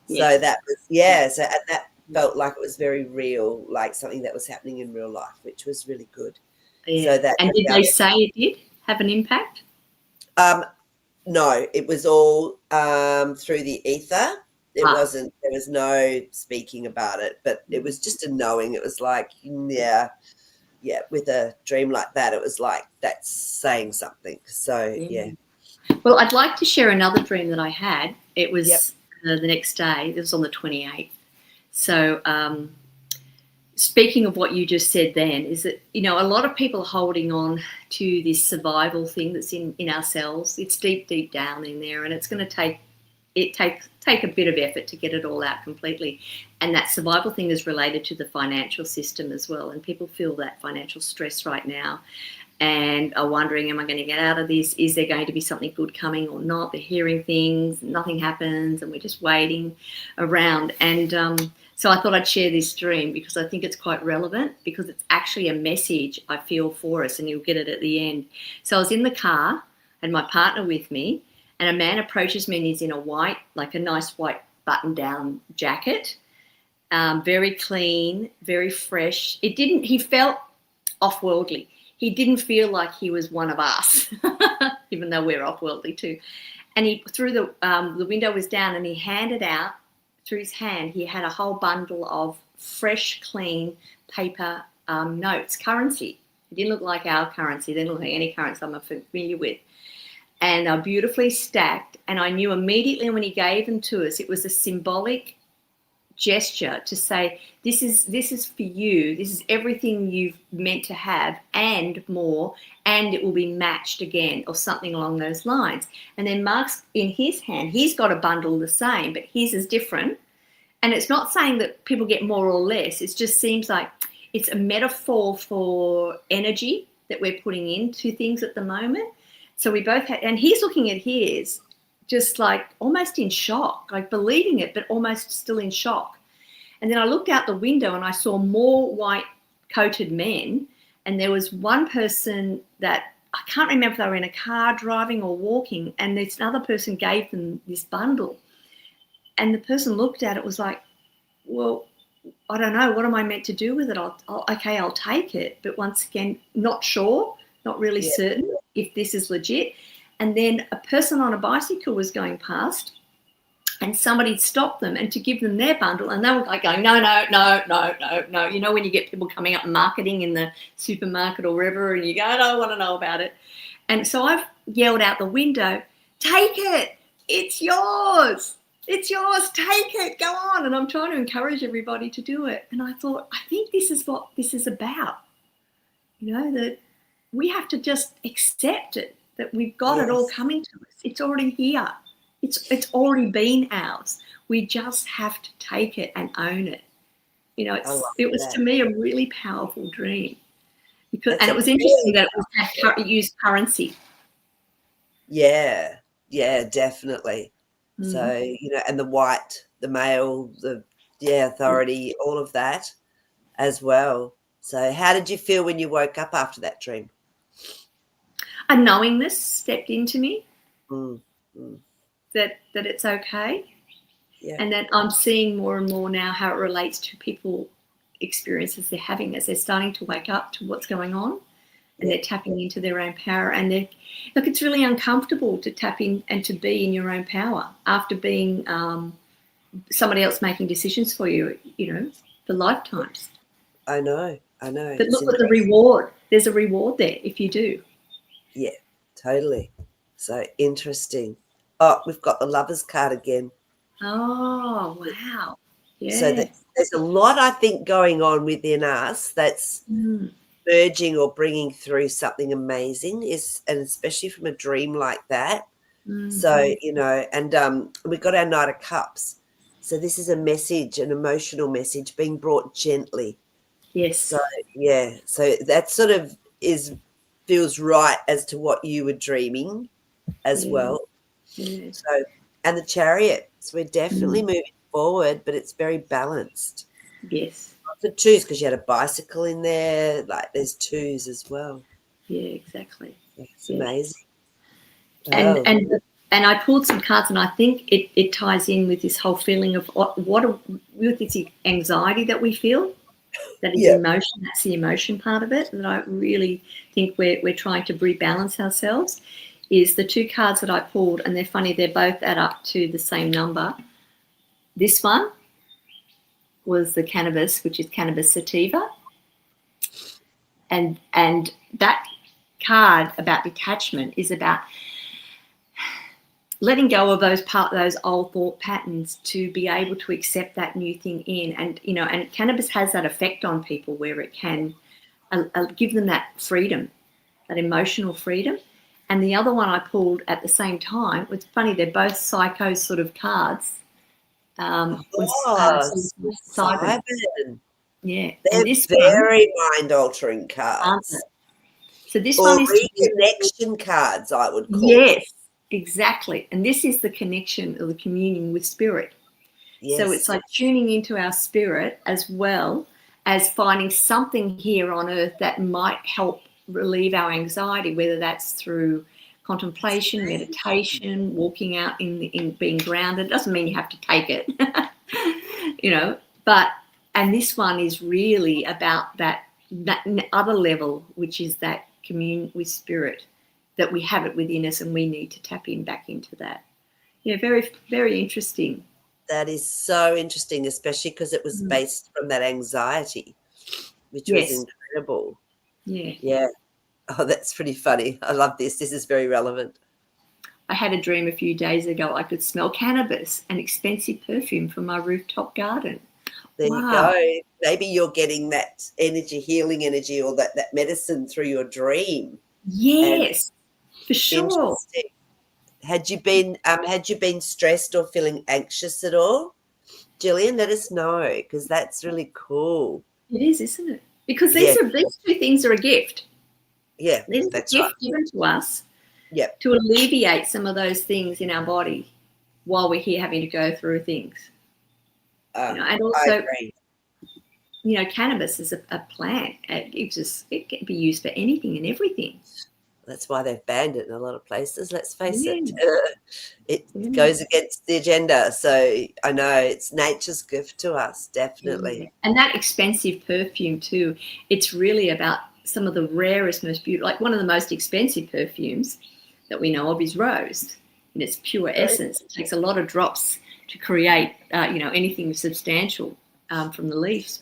Speaker 1: So
Speaker 2: Yes.
Speaker 1: that was, yeah. So, and that felt like it was very real, like something that was happening in real life, which was really good.
Speaker 2: Yeah.
Speaker 1: So that
Speaker 2: And did
Speaker 1: the
Speaker 2: they
Speaker 1: other,
Speaker 2: say it did have an impact?
Speaker 1: no, it was all through the ether. It
Speaker 2: Ah.
Speaker 1: wasn't. There was no speaking about it, but it was just a knowing. It was like, yeah, yeah. With a dream like that, it was like that's saying something. So yeah.
Speaker 2: Well, I'd like to share another dream that I had. It
Speaker 1: Yep.
Speaker 2: was the next day. It was on the 28th. So, speaking of what you just said then, is that, you know, a lot of people are holding on to this survival thing that's in ourselves. It's deep, deep down in there, and it's going to take a bit of effort to get it all out completely. And that survival thing is related to the financial system as well. And people feel that financial stress right now and are wondering, am I going to get out of this? Is there going to be something good coming or not? They're hearing things, nothing happens, and we're just waiting around. And so I thought I'd share this dream because I think it's quite relevant, because it's actually a message I feel for us, and you'll get it at the end. So I was in the car, and my partner with me, and a man approaches me, and he's in a white, like a nice white button-down jacket, very clean, very fresh. He felt off-worldly. He didn't feel like he was one of us, even though we're off-worldly too. And he through the window was down, and he handed out, through his hand, he had a whole bundle of fresh, clean paper notes, currency. It didn't look like our currency. It didn't look like any currency I'm familiar with. And they're beautifully stacked. And I knew immediately when he gave them to us, it was a symbolic gesture to say, this is for you, this is everything you've meant to have and more, and it will be matched again, or something along those lines. And then Mark's in his hand, he's got a bundle the same, but his is different. And it's not saying that people get more or less, it just seems like it's a metaphor for energy that we're putting into things at the moment. So we both had, and he's looking at his just like almost in shock, like believing it, but almost still in shock. And then I looked out the window and I saw more white coated men. And there was one person that I can't remember if they were in a car driving or walking. And this another person gave them this bundle. And the person looked at it, was like, well, I don't know. What am I meant to do with it? I'll take it. But once again, not sure, not really
Speaker 1: Yeah.
Speaker 2: certain if this is legit. And then a person on a bicycle was going past, and somebody stopped them and to give them their bundle, and they were like going, no. You know, when you get people coming up marketing in the supermarket or wherever, and you go, I don't want to know about it. And so I've yelled out the window, take it, it's yours, take it, go on. And I'm trying to encourage everybody to do it. And I thought, I think this is what this is about, you know, that we have to just accept it, that we've got it all coming to us. It's already here. It's already been ours. We just have to take it and own it. You know, it was to me a really powerful dream, because, and it was interesting that it used currency.
Speaker 1: Yeah, definitely. So, you know, and the white, the male, the authority, all of that as well. So how did you feel when you woke up after that dream?
Speaker 2: A knowingness stepped into me.
Speaker 1: Mm.
Speaker 2: That it's okay.
Speaker 1: Yeah.
Speaker 2: And that I'm seeing more and more now how it relates to people experiences they're having as they're starting to wake up to what's going on, and they're tapping into their own power. And look, it's really uncomfortable to tap in and to be in your own power after being somebody else making decisions for you, you know, for lifetimes.
Speaker 1: I know.
Speaker 2: But look at the reward. There's a reward there if you do.
Speaker 1: Yeah, totally. So interesting. Oh, we've got the Lovers card again.
Speaker 2: Oh, wow. Yeah.
Speaker 1: So there's a lot, I think, going on within us that's merging or bringing through something amazing, and especially from a dream like that. So, you know, and we got our Knight of Cups. So this is a message, an emotional message being brought gently.
Speaker 2: Yes.
Speaker 1: So, yeah. So that sort of feels right as to what you were dreaming. as well.
Speaker 2: Yeah.
Speaker 1: So, and the Chariot. So we're definitely
Speaker 2: Mm.
Speaker 1: moving forward, but it's very balanced.
Speaker 2: Yes.
Speaker 1: Lots of twos because you had a bicycle in there. Like there's twos as well.
Speaker 2: Yeah, exactly.
Speaker 1: Yeah, it's
Speaker 2: Yeah.
Speaker 1: amazing.
Speaker 2: And
Speaker 1: Wow.
Speaker 2: and I pulled some cards, and I think it ties in with this whole feeling of with this anxiety that we feel. That is
Speaker 1: Yeah.
Speaker 2: emotion. That's the emotion part of it that I really think we're trying to rebalance ourselves. Is the two cards that I pulled, and they're funny. They're both add up to the same number. This one was the cannabis, which is cannabis sativa, and that card about detachment is about letting go of those old thought patterns to be able to accept that new thing in. And and cannabis has that effect on people where it can give them that freedom, that emotional freedom. And the other one I pulled at the same time, it's funny, they're both psycho sort of cards.
Speaker 1: Oh,
Speaker 2: Cybin.
Speaker 1: Simon.
Speaker 2: Yeah. And
Speaker 1: They're
Speaker 2: this one,
Speaker 1: very mind-altering
Speaker 2: aren't
Speaker 1: cards.
Speaker 2: they? So this
Speaker 1: Or
Speaker 2: one is to do,
Speaker 1: reconnection cards, I would call them.
Speaker 2: yes, exactly. And this is the connection or the communion with spirit. So it's
Speaker 1: Yes.
Speaker 2: like tuning into our spirit as well as finding something here on earth that might help relieve our anxiety, whether that's through contemplation, meditation, walking out in being grounded. It doesn't mean you have to take it, but and this one is really about that other level, which is that commune with spirit, that we have it within us and we need to tap in back into that. Yeah, very, very interesting.
Speaker 1: That is so interesting, especially because it was
Speaker 2: Mm.
Speaker 1: based from that anxiety, which was
Speaker 2: Yes.
Speaker 1: incredible.
Speaker 2: Yeah.
Speaker 1: Yeah. Oh, that's pretty funny. I love this. This is very relevant.
Speaker 2: I had a dream a few days ago. I could smell cannabis and expensive perfume from my rooftop garden.
Speaker 1: There you
Speaker 2: Wow.
Speaker 1: go. Maybe you're getting that energy, healing energy, or that medicine through your dream. And
Speaker 2: Yes, for sure.
Speaker 1: interesting. Had you been stressed or feeling anxious at all? Gillian, let us know because that's really cool.
Speaker 2: It is, isn't it? Because
Speaker 1: Yeah,
Speaker 2: these two things are a gift.
Speaker 1: yeah,
Speaker 2: These are a
Speaker 1: that's right.
Speaker 2: gift given to us
Speaker 1: Yep.
Speaker 2: to alleviate some of those things in our body while we're here having to go through things. And
Speaker 1: I
Speaker 2: also,
Speaker 1: agree.
Speaker 2: cannabis is a plant. It can be used for anything and everything.
Speaker 1: That's why they've banned it in a lot of places. Let's face
Speaker 2: Yeah.
Speaker 1: it. It
Speaker 2: Yeah.
Speaker 1: goes against the agenda. So I know it's nature's gift to us, definitely.
Speaker 2: Yeah. And that expensive perfume too, it's really about some of the rarest, most beautiful, like one of the most expensive perfumes that we know of is rose in its pure essence. It takes a lot of drops to create, anything substantial from the leaves.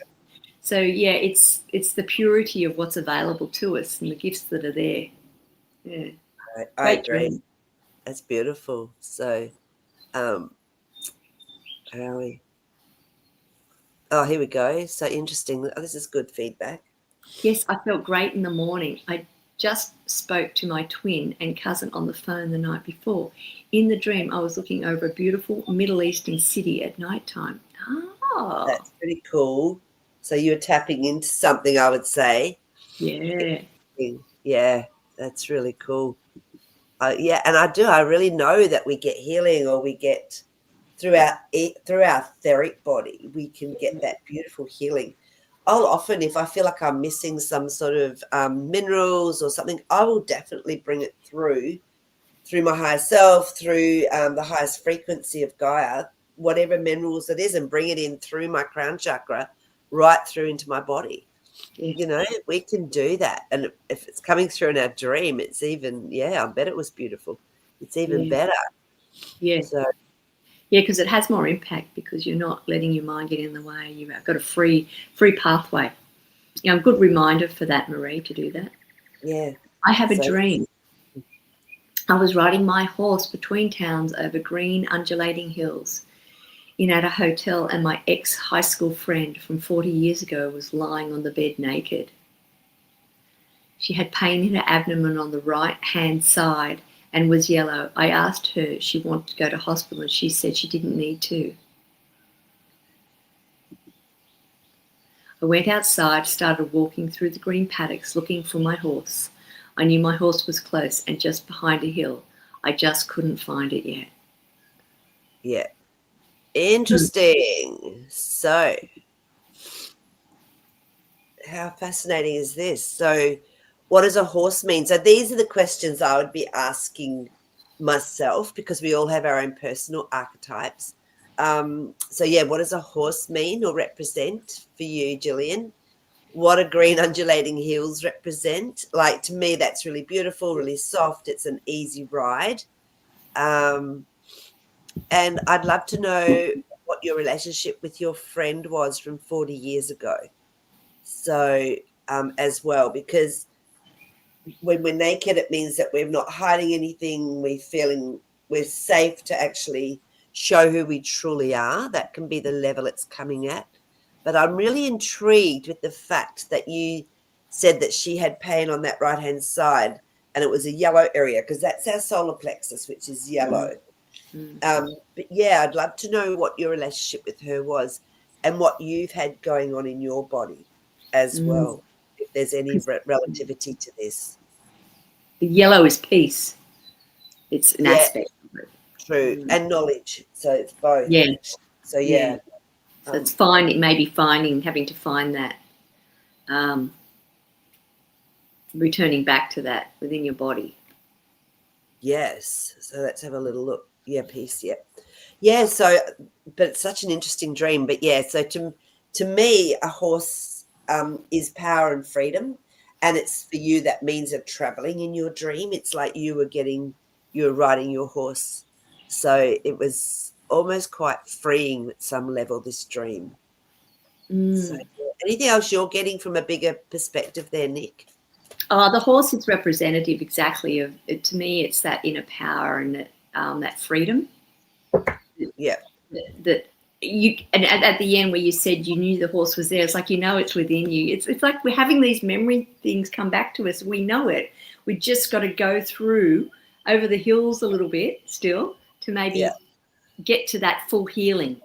Speaker 2: So yeah, it's the purity of what's available to us and the gifts that are there. Yeah,
Speaker 1: I
Speaker 2: great
Speaker 1: agree.
Speaker 2: dream.
Speaker 1: That's beautiful. So, where are we? Oh, here we go. So interesting. Oh, this is good feedback.
Speaker 2: Yes, I felt great in the morning. I just spoke to my twin and cousin on the phone the night before. In the dream, I was looking over a beautiful Middle Eastern city at nighttime. Oh,
Speaker 1: That's pretty cool. So you're tapping into something, I would say.
Speaker 2: yeah.
Speaker 1: Yeah, that's really cool. Yeah, and I do. I really know that we get healing, or we get through our etheric body, we can get that beautiful healing. I'll often, if I feel like I'm missing some sort of minerals or something, I will definitely bring it through my higher self, through the highest frequency of Gaia, whatever minerals it is, and bring it in through my crown chakra, right through into my body.
Speaker 2: Yeah.
Speaker 1: We can do that. And if it's coming through in our dream, it's even, I bet it was beautiful. It's even
Speaker 2: Yeah.
Speaker 1: better.
Speaker 2: Yeah.
Speaker 1: So,
Speaker 2: Yeah, because it has more impact because you're not letting your mind get in the way. You've got a free pathway. A good reminder for that, Marie, to do that.
Speaker 1: yeah.
Speaker 2: I have a
Speaker 1: So,
Speaker 2: dream. I was riding my horse between towns over green, undulating hills at a hotel, and my ex-high school friend from 40 years ago was lying on the bed naked. She had pain in her abdomen on the right-hand side and was yellow. I asked her if she wanted to go to hospital, and she said she didn't need to. I went outside, started walking through the green paddocks looking for my horse. I knew my horse was close and just behind a hill. I just couldn't find it yet.
Speaker 1: Yeah. Interesting. So, how fascinating is this? So, what does a horse mean? So, these are the questions I would be asking myself because we all have our own personal archetypes. So, yeah, what does a horse mean or represent for you, Gillian? What do green undulating hills represent? Like, to me, that's really beautiful, really soft. It's an easy ride. Um, and I'd love to know what your relationship with your friend was from 40 years ago. So, as well, because when we're naked, it means that we're not hiding anything. We're safe to actually show who we truly are. That can be the level it's coming at. But I'm really intrigued with the fact that you said that she had pain on that right hand side and it was a yellow area because that's our solar plexus, which is yellow. But yeah, I'd love to know what your relationship with her was and what you've had going on in your body as well, if there's any relativity to this.
Speaker 2: The yellow is peace. It's an
Speaker 1: Yeah,
Speaker 2: aspect of it.
Speaker 1: true. And knowledge. So it's both.
Speaker 2: Yeah.
Speaker 1: So yeah.
Speaker 2: So it's having to find that, returning back to that within your body.
Speaker 1: Yes. So let's have a little look. Yeah, peace. Yeah. Yeah. So, but it's such an interesting dream. But yeah, so to me, a horse is power and freedom. And it's for you that means of traveling in your dream. It's like you were riding your horse. So it was almost quite freeing at some level, this dream. So yeah. Anything else you're getting from a bigger perspective there, Nick?
Speaker 2: The horse is representative exactly of it. To me, it's that inner power and that freedom.
Speaker 1: Yeah.
Speaker 2: That you, and at the end where you said you knew the horse was there, it's like, it's within you. It's like we're having these memory things come back to us. We know it. We just got to go through over the hills a little bit still to maybe get to that full healing.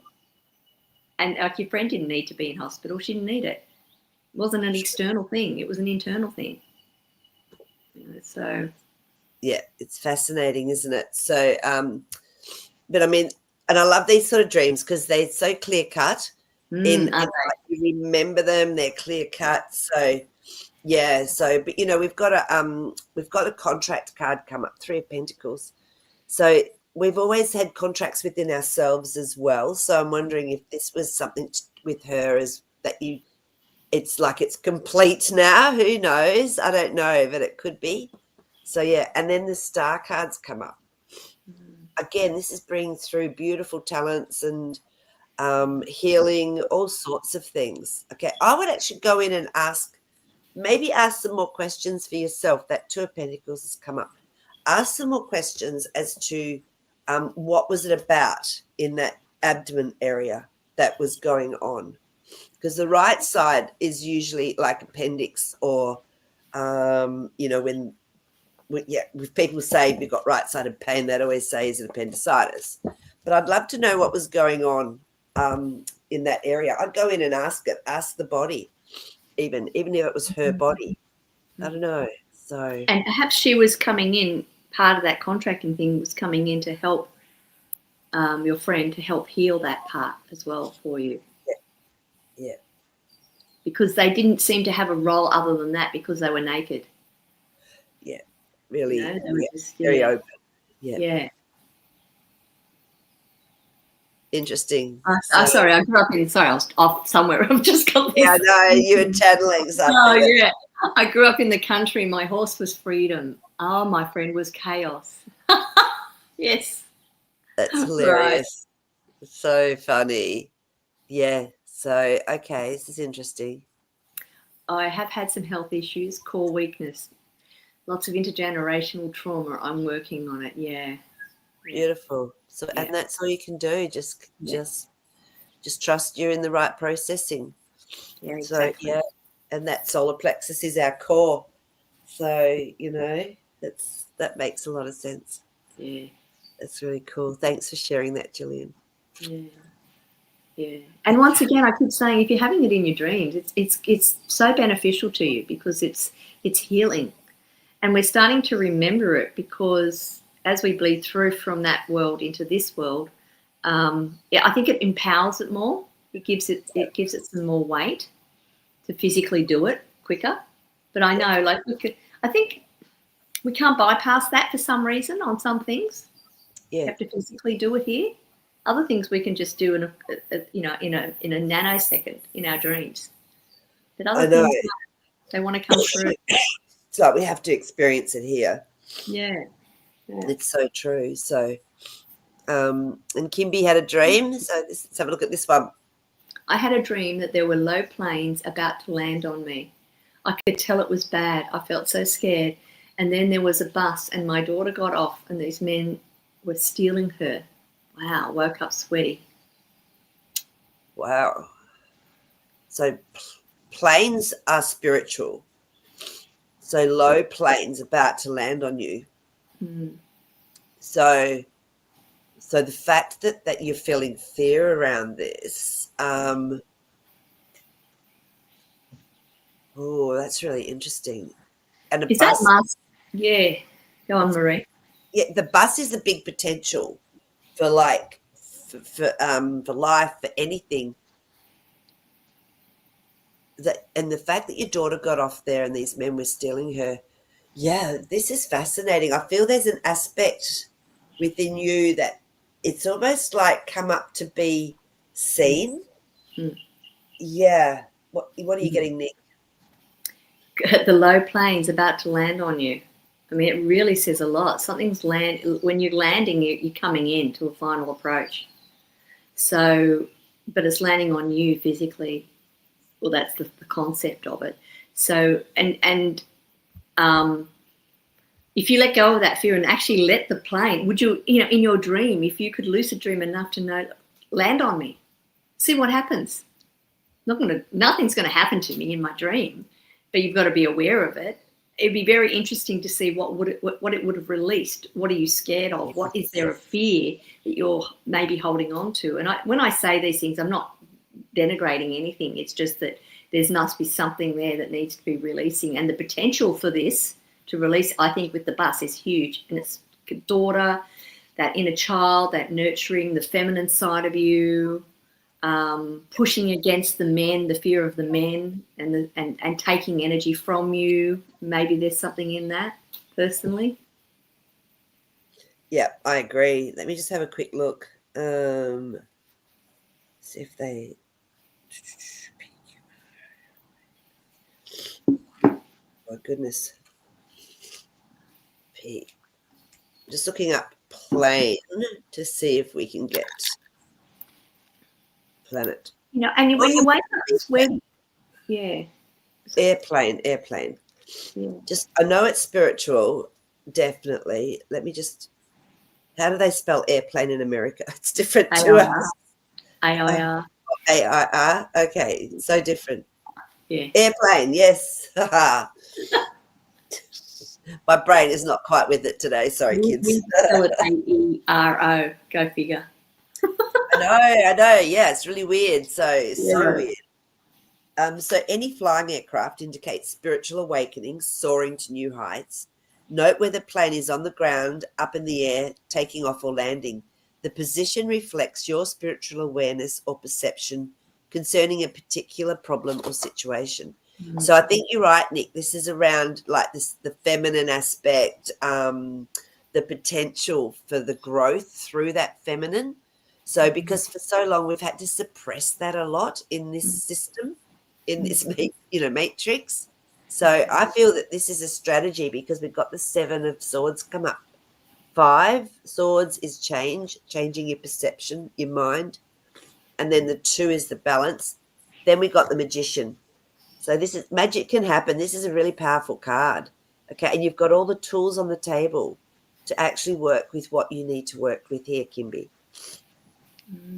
Speaker 2: And like your friend didn't need to be in hospital. She didn't need it. It wasn't an external thing. It was an internal thing. So
Speaker 1: yeah, it's fascinating, isn't it? So but I mean, and I love these sort of dreams because they're so clear cut in like you remember them, they're clear cut. So yeah, so but we've got a contract card come up, 3 of Pentacles. So we've always had contracts within ourselves as well. So I'm wondering if this was something with her as that it's like it's complete now. Who knows? I don't know, but it could be. So yeah, and then the star cards come up. Again, this is bringing through beautiful talents and healing, all sorts of things. Okay, I would actually go in and ask some more questions for yourself. That 2 of Pentacles has come up. Ask some more questions as to what was it about in that abdomen area that was going on. Because the right side is usually like appendix or, if people say we've got right-sided pain, they'd always say is it appendicitis. But I'd love to know what was going on in that area. I'd go in and ask the body, even if it was her body. I don't know. So
Speaker 2: and perhaps she was coming in, part of that contracting thing was coming in to help your friend to help heal that part as well for you.
Speaker 1: Yeah.
Speaker 2: Because they didn't seem to have a role other than that because they were naked.
Speaker 1: Yeah. Really,
Speaker 2: they were just,
Speaker 1: very open.
Speaker 2: Yeah.
Speaker 1: Interesting.
Speaker 2: Sorry, I grew up in. Sorry, I was off somewhere. I've just got this.
Speaker 1: Yeah, no, you were channeling something.
Speaker 2: Oh yeah, I grew up in the country. My horse was freedom. Oh, my friend was chaos. Yes,
Speaker 1: that's hilarious. Right. So funny. Yeah. So okay, this is interesting.
Speaker 2: I have had some health issues, core weakness. Lots of intergenerational trauma. I'm working on it. Yeah.
Speaker 1: Beautiful. So, and that's all you can do. Just trust you're in the right processing.
Speaker 2: Yeah, exactly.
Speaker 1: So, and that solar plexus is our core. So, that makes a lot of sense.
Speaker 2: Yeah.
Speaker 1: That's really cool. Thanks for sharing that, Gillian.
Speaker 2: Yeah. Yeah. And once again, I keep saying, if you're having it in your dreams, it's so beneficial to you because it's healing. And we're starting to remember it because as we bleed through from that world into this world, yeah, I think it empowers it more. It gives it some more weight to physically do it quicker. But I know, like, I think we can't bypass that for some reason on some things.
Speaker 1: Yeah.
Speaker 2: We have to physically do it here. Other things we can just do in a nanosecond in our dreams. But other things, they want to come through.
Speaker 1: It's like we have to experience it here.
Speaker 2: Yeah.
Speaker 1: It's so true. So, and Kimby had a dream. So let's have a look at this one.
Speaker 2: I had a dream that there were low planes about to land on me. I could tell it was bad. I felt so scared. And then there was a bus and my daughter got off and these men were stealing her. Wow, woke up sweaty.
Speaker 1: Wow. So planes are spiritual. So low planes about to land on you.
Speaker 2: Mm.
Speaker 1: So the fact that you're feeling fear around this, that's really interesting. And
Speaker 2: Is that bus? Yeah. Go on, Marie.
Speaker 1: Yeah, the bus is a big potential for for life, for anything. And the fact that your daughter got off there and these men were stealing her, yeah, this is fascinating. I feel there's an aspect within you that it's almost like come up to be seen.
Speaker 2: Mm.
Speaker 1: Yeah. What are you getting, Nick?
Speaker 2: The low plane's about to land on you. I mean, it really says a lot. When you're landing, you're coming in to a final approach. So, but it's landing on you physically. Well, that's the concept of it. So, and if you let go of that fear and actually let the plane, would you, in your dream, if you could lucid dream enough to know, land on me, see what happens. Nothing's going to happen to me in my dream, but you've got to be aware of it. It'd be very interesting to see what it would have released. What are you scared of? What is there a fear that you're maybe holding on to? And when I say these things, I'm not denigrating anything. It's just that there must be something there that needs to be releasing. And the potential for this to release, I think, with the bus is huge. And it's daughter, that inner child, that nurturing, the feminine side of you, pushing against the men, the fear of the men, and taking energy from you. Maybe there's something in that, personally.
Speaker 1: Yeah, I agree. Let me just have a quick look. See if they... Oh, goodness. Just looking up plane to see if we can get planet.
Speaker 2: And when you wake up, yeah.
Speaker 1: Airplane.
Speaker 2: Yeah.
Speaker 1: Just, I know it's spiritual, definitely. Let me just... How do they spell airplane in America? It's different to us.
Speaker 2: AIR.
Speaker 1: AIR. Okay, so different.
Speaker 2: Yeah.
Speaker 1: Airplane, yes. My brain is not quite with it today. Sorry, kids.
Speaker 2: We spell it AERO. Go figure.
Speaker 1: I know. Yeah, it's really weird. So weird. So any flying aircraft indicates spiritual awakening, soaring to new heights. Note whether the plane is on the ground, up in the air, taking off or landing. The position reflects your spiritual awareness or perception concerning a particular problem or situation. Mm-hmm. So I think you're right, Nick. This is around like this, the feminine aspect, the potential for the growth through that feminine. So because for so long we've had to suppress that a lot in this system, in this matrix. So I feel that this is a strategy because we've got the 7 of Swords come up. 5 Swords is changing your perception, your mind. And then the 2 is the balance. Then we got the Magician. So this is magic can happen. This is a really powerful card. Okay, and you've got all the tools on the table to actually work with what you need to work with here, Kimby.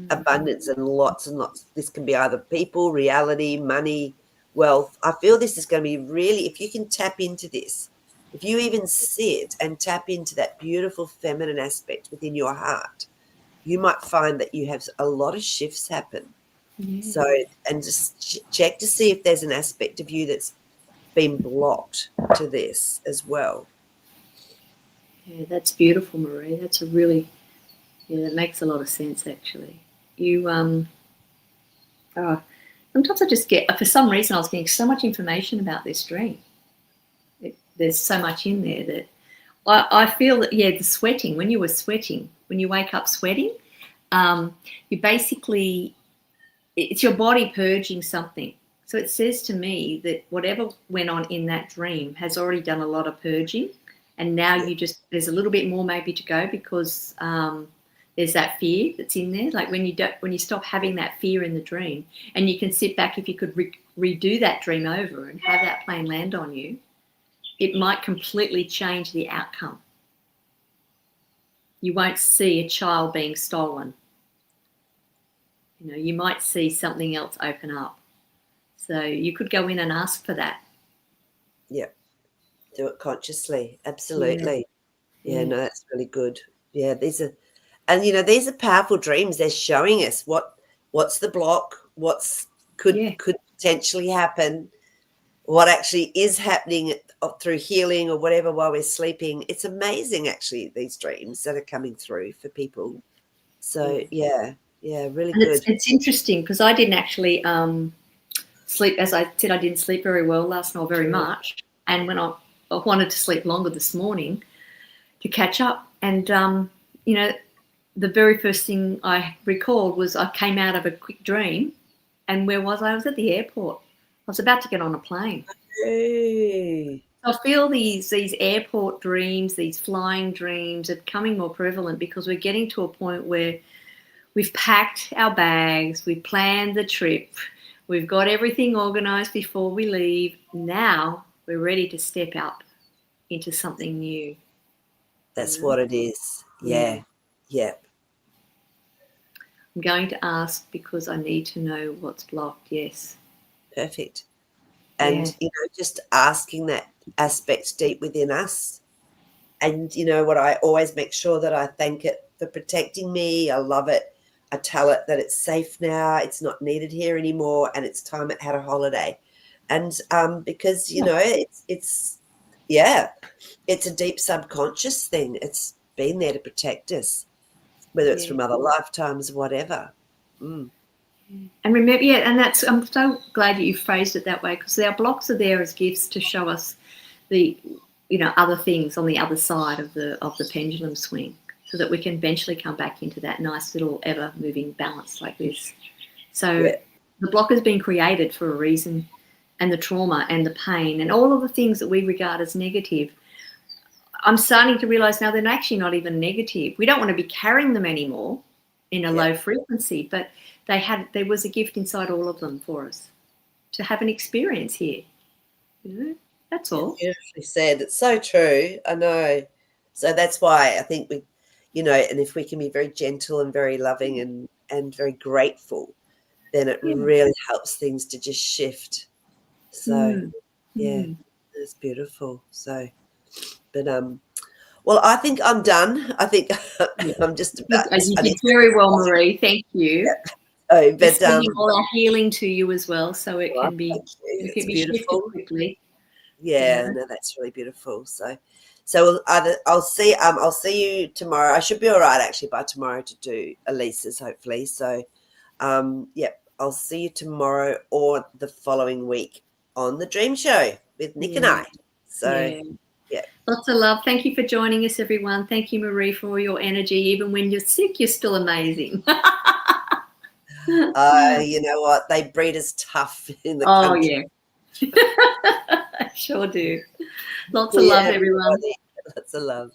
Speaker 1: Abundance and lots. This can be either people, reality, money, wealth. I feel this is going to be really, if you can tap into this, if you even sit and tap into that beautiful feminine aspect within your heart, you might find that you have a lot of shifts happen. Yeah. So, and just check to see if there's an aspect of you that's been blocked to this as well.
Speaker 2: Yeah, that's beautiful, Marie. That's a really, yeah, that makes a lot of sense actually. You oh, sometimes I just get, for some reason I was getting so much information about this dream. There's so much in there that I feel that, yeah, the sweating, when you were sweating, when you wake up sweating, you basically, it's your body purging something. So it says to me that whatever went on in that dream has already done a lot of purging, and now you just, there's a little bit more maybe to go, because there's that fear that's in there. Like when you stop having that fear in the dream, and you can sit back, if you could redo that dream over and have that plane land on you, it might completely change the outcome. You won't see a child being stolen. You know, you might see something else open up. So you could go in and ask for that.
Speaker 1: Yeah. Do it consciously. Absolutely. Yeah, no, that's really good. Yeah, these are powerful dreams. They're showing us what's the block, could potentially happen, what actually is happening through healing or whatever while we're sleeping. It's amazing, actually, these dreams that are coming through for people. So yeah, really
Speaker 2: and
Speaker 1: good.
Speaker 2: It's interesting because I didn't actually sleep. As I said, I didn't sleep very well last night, very much. And when I wanted to sleep longer this morning to catch up, and you know, the very first thing I recalled was I came out of a quick dream, and where was I? I was at the airport. I was about to get on a plane.
Speaker 1: Hey.
Speaker 2: I feel these airport dreams, these flying dreams are becoming more prevalent because we're getting to a point where we've packed our bags, we've planned the trip, we've got everything organised before we leave. Now we're ready to step out into something new.
Speaker 1: That's what it is. Yeah. Yep.
Speaker 2: I'm going to ask because I need to know what's blocked. Yes.
Speaker 1: Perfect. And, just asking that aspect deep within us. And, what I always make sure that I thank it for protecting me. I love it. I tell it that it's safe now. It's not needed here anymore. And it's time it had a holiday. And because, it's a deep subconscious thing. It's been there to protect us, whether it's from other lifetimes, whatever.
Speaker 2: And remember, and I'm so glad that you phrased it that way, because our blocks are there as gifts to show us the, other things on the other side of the pendulum swing, so that we can eventually come back into that nice little ever moving balance like this. So the block has been created for a reason, and the trauma and the pain and all of the things that we regard as negative, I'm starting to realize now they're actually not even negative. We don't want to be carrying them anymore in a low frequency, but there was a gift inside all of them for us to have an experience here. That's all.
Speaker 1: Beautifully said. It's so true. I know. So that's why I think we, and if we can be very gentle and very loving and very grateful, then it really helps things to just shift. So it's beautiful. So, but well, I think I'm done. I think I'm just about.
Speaker 2: You did very well, Marie. Thank you.
Speaker 1: Yeah. Oh, but
Speaker 2: all our healing to you as well, so it can be
Speaker 1: beautiful.
Speaker 2: Quickly.
Speaker 1: Yeah, no, that's really beautiful. So I'll see you tomorrow. I should be all right actually by tomorrow to do Elisa's hopefully. So I'll see you tomorrow or the following week on the Dream Show with Nick and I. So
Speaker 2: lots of love. Thank you for joining us, everyone. Thank you, Marie, for all your energy. Even when you're sick, you're still amazing.
Speaker 1: You know what? They breed us tough in the country.
Speaker 2: I sure do. Lots of love, everyone.
Speaker 1: Lots of love.